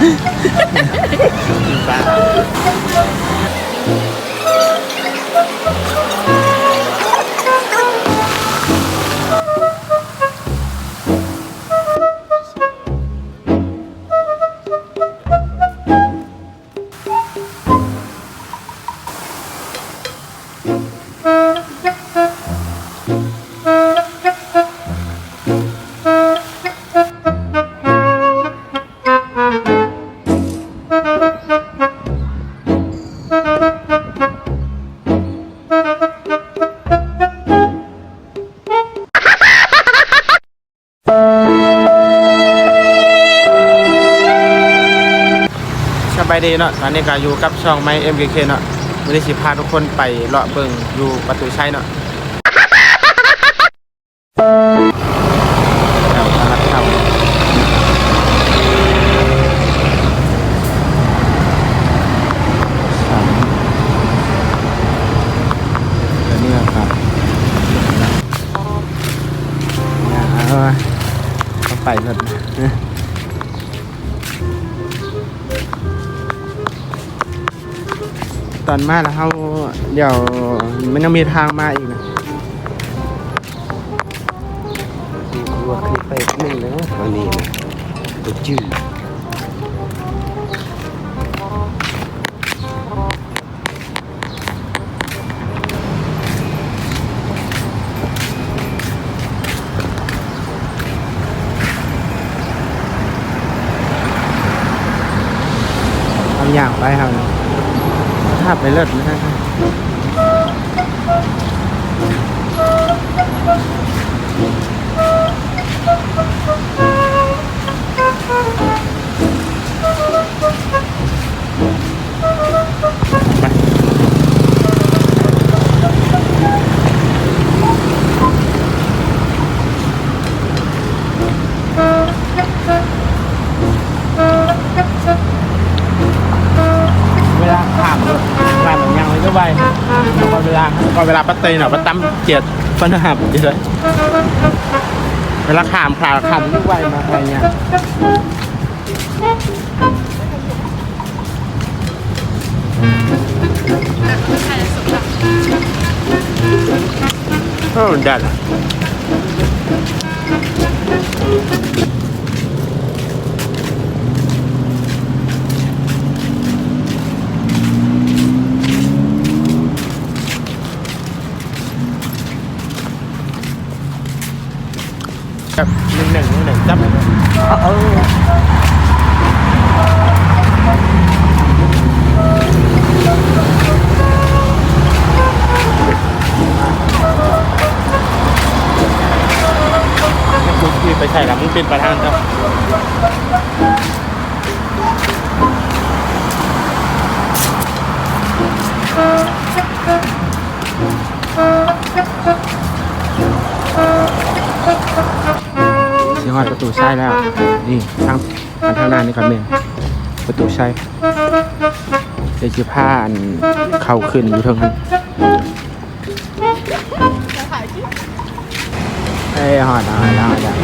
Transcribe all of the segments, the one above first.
ป้าสบายดีเนาะตอนนี้ก็อยู่กับช่องไม้ MKK เนาะวันนี้สิพาทุกคนไปเลาะเบิ่งอยู่ประตูชัยเนาะแถวตลาดเก่าเดี๋ยวนี้ครับต้องไปเถอะตอนมาแล้วเขาเดี๋ยวมันยังมีทางมาอีกนะดูคลิปไปหนึ่งแล้วตอนนี้นะตัวจืดทำอย่างไปครับภาพไปเลิศนะครับเวลาข้ามรถข้ามอย่างไรก็ไปพอเวลาปัตเตยเนาะปัตตั้มเจียดฟันหับอีกเลยเวลาข้ามลูกไวมาอะไรเงี้ยโอ้เด็ดครับหนึ่งจับไปใส่แล้วมึงเป็นประธานครับเสียงหอดประตูใช่แล้วนี่ทางหน้านี่ครับเมนประตูใช่เดี๋ยวจะผ้าเข้าขึ้นอยู่ทางนั้นเอ้ยหอดแล้ว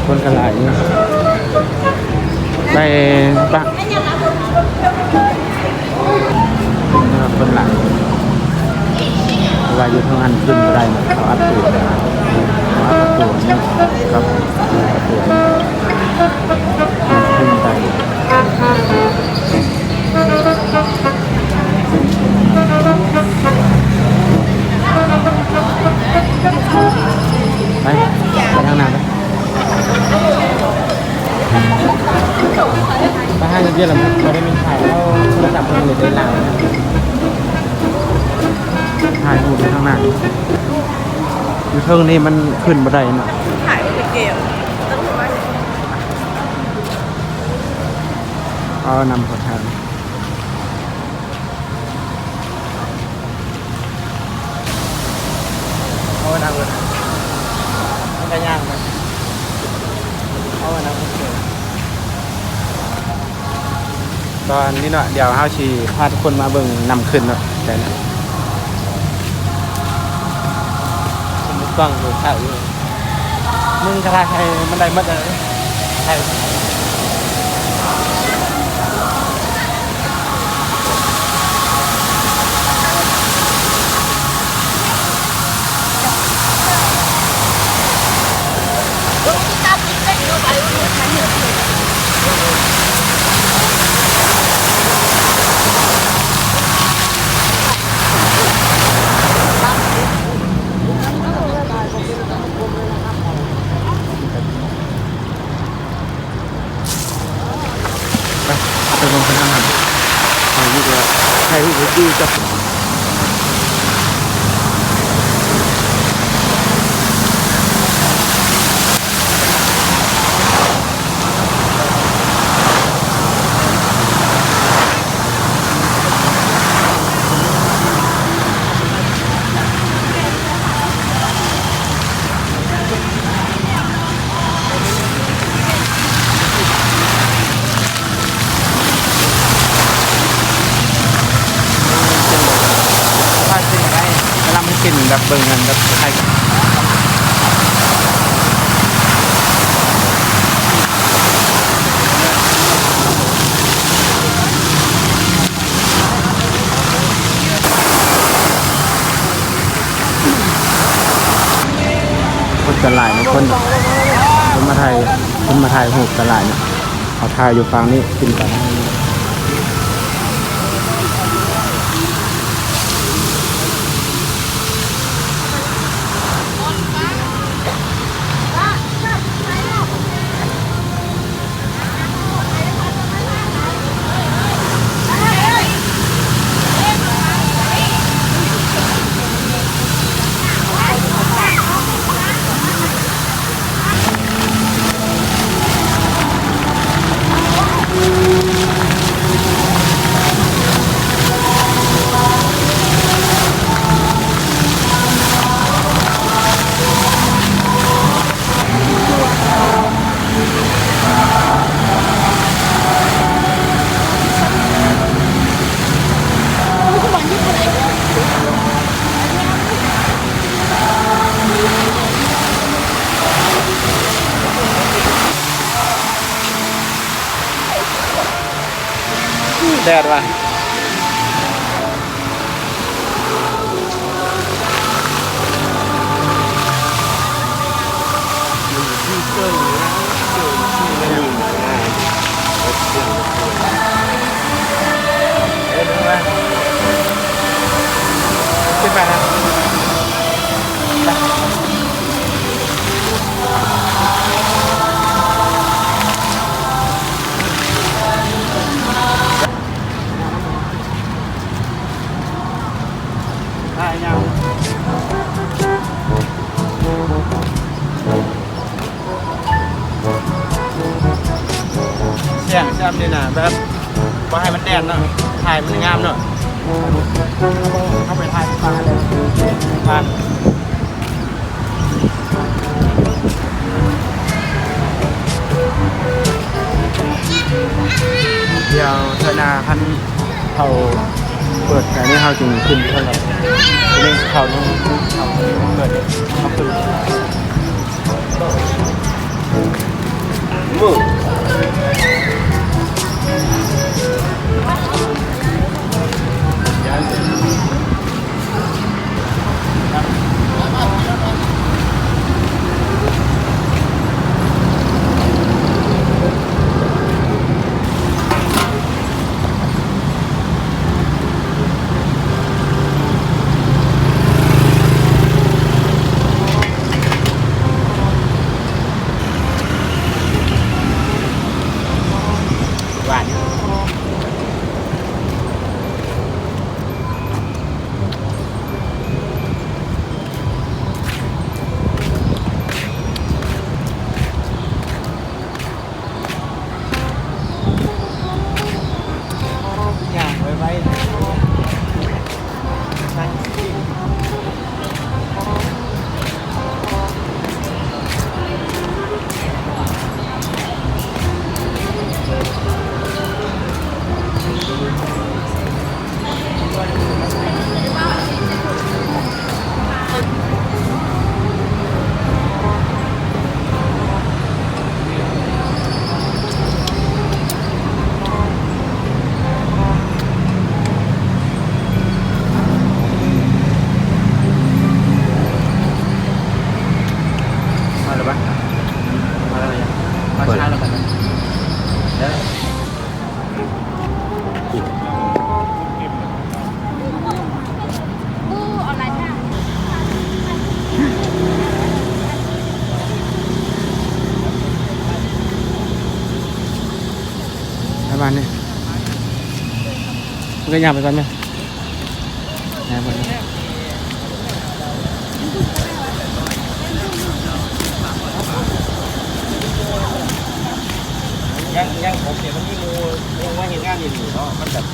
คนกระไรไปปะคนหลังเวลาอยู่ทางอันขึ้นอะไรเขาอัดตัวนี่ครับตัวขึ้นไปไปทางไหนไปห้างเยอะๆแล้วเราได้มีถ่ายแล้วโทรศัพท์คนเลยได้หลังถ่ายหูไปข้างหน้า อยู่เทิงนี่มันขึ้นบ่ได้เนาะ ถ่ายเป็นเกมต้องทำไม เอานำขอทานเอานำเลยมันก็ย่างเลยเอานำเลยตอนนี้เนาะเดี๋ยวเฮาสิพาทุกคนมาเบิ่งนำขึ้นเนาะได้นะเป็นกล้องดูถ่ายอยู่มึงกระทายให้มันได้หมดเลยใช่ไปลงไปทางนั้นทางนี้ก็ใช้วิธีกับผ้าสิ่งได้เวลามันกินแบบเบิ่งกันแบบใครคนตลาดนะคนมาถ่ายหูตลาดเนี่ยเขาถ่ายอยู่ฝั่งนี้กินกันแดดว่ะขึ้นไปนะเสียงซ้ำนี่นะแบบว่าให้มันแดดเนาะถ่ายมันงามเนาะเข้าไปถ่ายปลาเลยปลาเดี๋ยวเธอนาพันเขาเปิดแต่นี่เขาจึงขึ้นเท่าไหร่เล่นเขาต้องเขาเปิดเขาขึ้นมือ ก็ย่างไปก่อนไหมย่างไปก่อนยังผมเดี๋ยวมันมีงูว่าเห็นงานอยู่เนาะมันแบบ